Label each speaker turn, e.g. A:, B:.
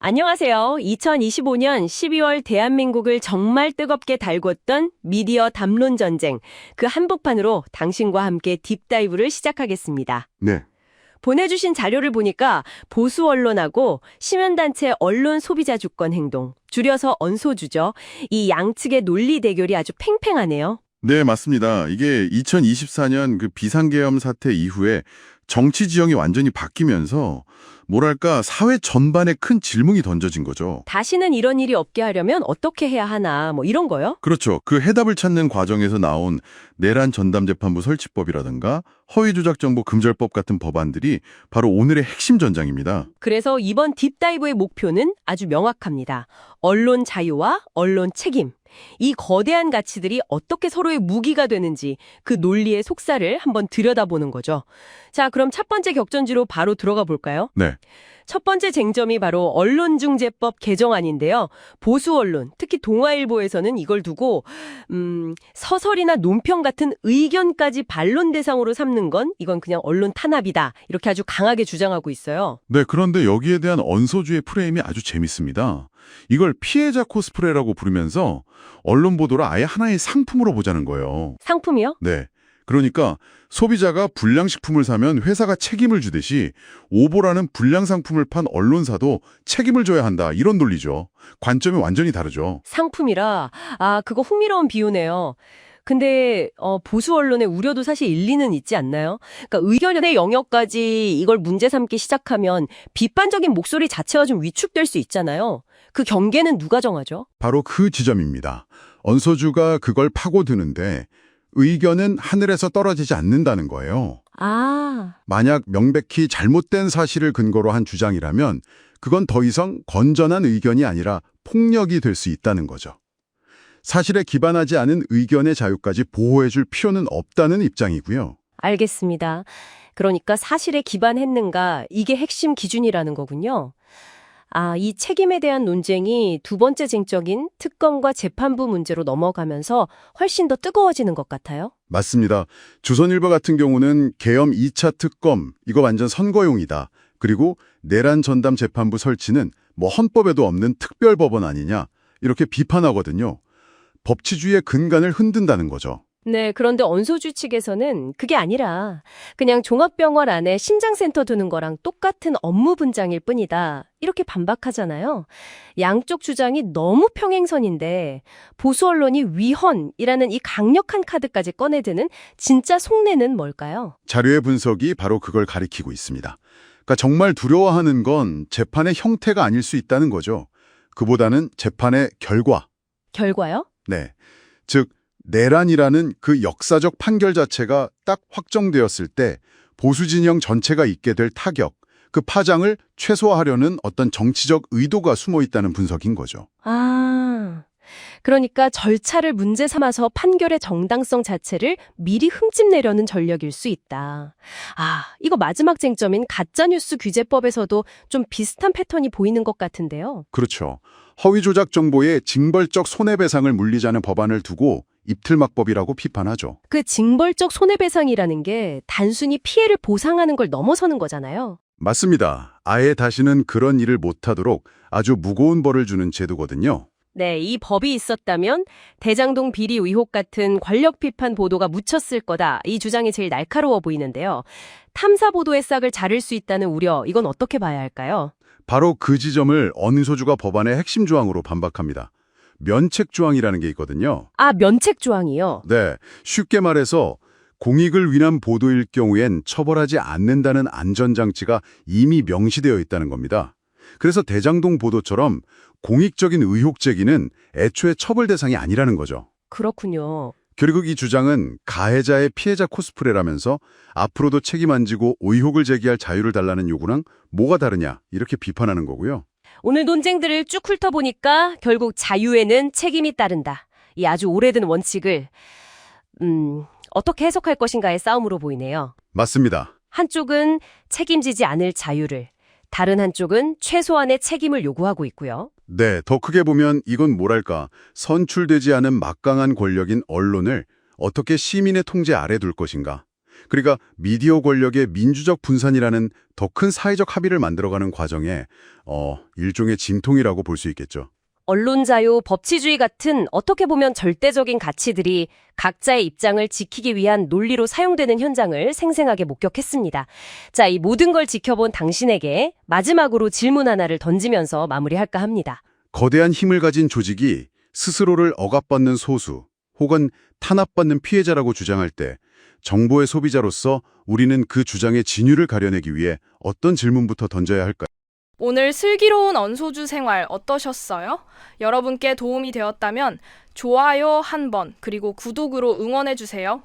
A: 안녕하세요. 2025년 12월 대한민국을 정말 뜨겁게 달궜던 미디어 담론 전쟁, 그 한복판으로 당신과 함께 딥다이브를 시작하겠습니다.
B: 네.
A: 보내주신 자료를 보니까 보수 언론하고 시민단체 언론 소비자 주권 행동, 줄여서 언소주죠. 이 양측의 논리 대결이 아주 팽팽하네요.
B: 네, 맞습니다. 이게 2024년 그 비상계엄 사태 이후에 정치 지형이 완전히 바뀌면서 뭐랄까 사회 전반에 큰 질문이 던져진 거죠.
A: 다시는 이런 일이 없게 하려면 어떻게 해야 하나, 뭐 이런 거요?
B: 그렇죠. 그 해답을 찾는 과정에서 나온 내란 전담재판부 설치법이라든가 허위조작정보 금절법 같은 법안들이 바로 오늘의 핵심 전장입니다.
A: 그래서 이번 딥다이브의 목표는 아주 명확합니다. 언론 자유와 언론 책임. 이 거대한 가치들이 어떻게 서로의 무기가 되는지 그 논리의 속살을 한번 들여다보는 거죠. 자, 그럼 첫 번째 격전지로 바로 들어가 볼까요?
B: 네.
A: 첫 번째 쟁점이 바로 언론중재법 개정안인데요. 보수 언론, 특히 동아일보에서는 이걸 두고 서설이나 논평 같은 의견까지 반론 대상으로 삼는 건 이건 그냥 언론 탄압이다. 이렇게 아주 강하게 주장하고 있어요.
B: 네, 그런데 여기에 대한 언소주의 프레임이 아주 재밌습니다. 이걸 피해자 코스프레라고 부르면서 언론 보도를 아예 하나의 상품으로 보자는 거예요.
A: 상품이요?
B: 네. 그러니까 소비자가 불량식품을 사면 회사가 책임을 주듯이 오보라는 불량상품을 판 언론사도 책임을 져야 한다. 이런 논리죠. 관점이 완전히 다르죠.
A: 상품이라, 그거 흥미로운 비유네요. 근데 보수 언론의 우려도 사실 일리는 있지 않나요? 그러니까 의견의 영역까지 이걸 문제 삼기 시작하면 비판적인 목소리 자체가 좀 위축될 수 있잖아요. 그 경계는 누가 정하죠?
B: 바로 그 지점입니다. 언소주가 그걸 파고드는데 의견은 하늘에서 떨어지지 않는다는 거예요. 만약 명백히 잘못된 사실을 근거로 한 주장이라면 그건 더 이상 건전한 의견이 아니라 폭력이 될 수 있다는 거죠. 사실에 기반하지 않은 의견의 자유까지 보호해줄 필요는 없다는 입장이고요.
A: 알겠습니다. 그러니까 사실에 기반했는가 이게 핵심 기준이라는 거군요. 이 책임에 대한 논쟁이 두 번째 쟁점인 특검과 재판부 문제로 넘어가면서 훨씬 더 뜨거워지는 것 같아요.
B: 맞습니다. 조선일보 같은 경우는 계엄 2차 특검, 이거 완전 선거용이다. 그리고 내란 전담 재판부 설치는 뭐 헌법에도 없는 특별법원 아니냐 이렇게 비판하거든요. 법치주의의 근간을 흔든다는 거죠.
A: 네, 그런데 언소주 측에서는 그게 아니라 그냥 종합병원 안에 신장센터 두는 거랑 똑같은 업무 분장일 뿐이다. 이렇게 반박하잖아요. 양쪽 주장이 너무 평행선인데 보수 언론이 위헌이라는 이 강력한 카드까지 꺼내드는 진짜 속내는 뭘까요?
B: 자료의 분석이 바로 그걸 가리키고 있습니다. 그러니까 정말 두려워하는 건 재판의 형태가 아닐 수 있다는 거죠. 그보다는 재판의 결과.
A: 결과요?
B: 네. 즉 내란이라는 그 역사적 판결 자체가 딱 확정되었을 때 보수 진영 전체가 입게 될 타격, 그 파장을 최소화하려는 어떤 정치적 의도가 숨어 있다는 분석인 거죠.
A: 그러니까 절차를 문제 삼아서 판결의 정당성 자체를 미리 흠집내려는 전략일 수 있다. 이거 마지막 쟁점인 가짜뉴스 규제법에서도 좀 비슷한 패턴이 보이는 것 같은데요.
B: 그렇죠. 허위조작 정보의 징벌적 손해배상을 물리자는 법안을 두고 입틀막법이라고 비판하죠.
A: 그 징벌적 손해배상이라는 게 단순히 피해를 보상하는 걸 넘어서는 거잖아요.
B: 맞습니다. 아예 다시는 그런 일을 못하도록 아주 무거운 벌을 주는 제도거든요.
A: 네, 이 법이 있었다면 대장동 비리 의혹 같은 권력 비판 보도가 묻혔을 거다. 이 주장이 제일 날카로워 보이는데요. 탐사 보도의 싹을 자를 수 있다는 우려, 이건 어떻게 봐야 할까요?
B: 바로 그 지점을 언소주가 법안의 핵심 조항으로 반박합니다. 면책 조항이라는 게 있거든요.
A: 면책 조항이요?
B: 네, 쉽게 말해서 공익을 위한 보도일 경우엔 처벌하지 않는다는 안전장치가 이미 명시되어 있다는 겁니다. 그래서 대장동 보도처럼 공익적인 의혹 제기는 애초에 처벌 대상이 아니라는 거죠.
A: 그렇군요.
B: 결국 이 주장은 가해자의 피해자 코스프레라면서 앞으로도 책임 안 지고 의혹을 제기할 자유를 달라는 요구랑 뭐가 다르냐 이렇게 비판하는 거고요.
A: 오늘 논쟁들을 쭉 훑어보니까 결국 자유에는 책임이 따른다. 이 아주 오래된 원칙을 어떻게 해석할 것인가의 싸움으로 보이네요.
B: 맞습니다.
A: 한쪽은 책임지지 않을 자유를, 다른 한쪽은 최소한의 책임을 요구하고 있고요.
B: 네, 더 크게 보면 이건 뭐랄까 선출되지 않은 막강한 권력인 언론을 어떻게 시민의 통제 아래 둘 것인가. 그러니까 미디어 권력의 민주적 분산이라는 더 큰 사회적 합의를 만들어가는 과정에 일종의 진통이라고 볼 수 있겠죠.
A: 언론 자유, 법치주의 같은 어떻게 보면 절대적인 가치들이 각자의 입장을 지키기 위한 논리로 사용되는 현장을 생생하게 목격했습니다. 자, 이 모든 걸 지켜본 당신에게 마지막으로 질문 하나를 던지면서 마무리할까 합니다.
B: 거대한 힘을 가진 조직이 스스로를 억압받는 소수 혹은 탄압받는 피해자라고 주장할 때 정보의 소비자로서 우리는 그 주장의 진위를 가려내기 위해 어떤 질문부터 던져야 할까요?
C: 오늘 슬기로운 언소주 생활 어떠셨어요? 여러분께 도움이 되었다면 좋아요 한 번, 그리고 구독으로 응원해주세요.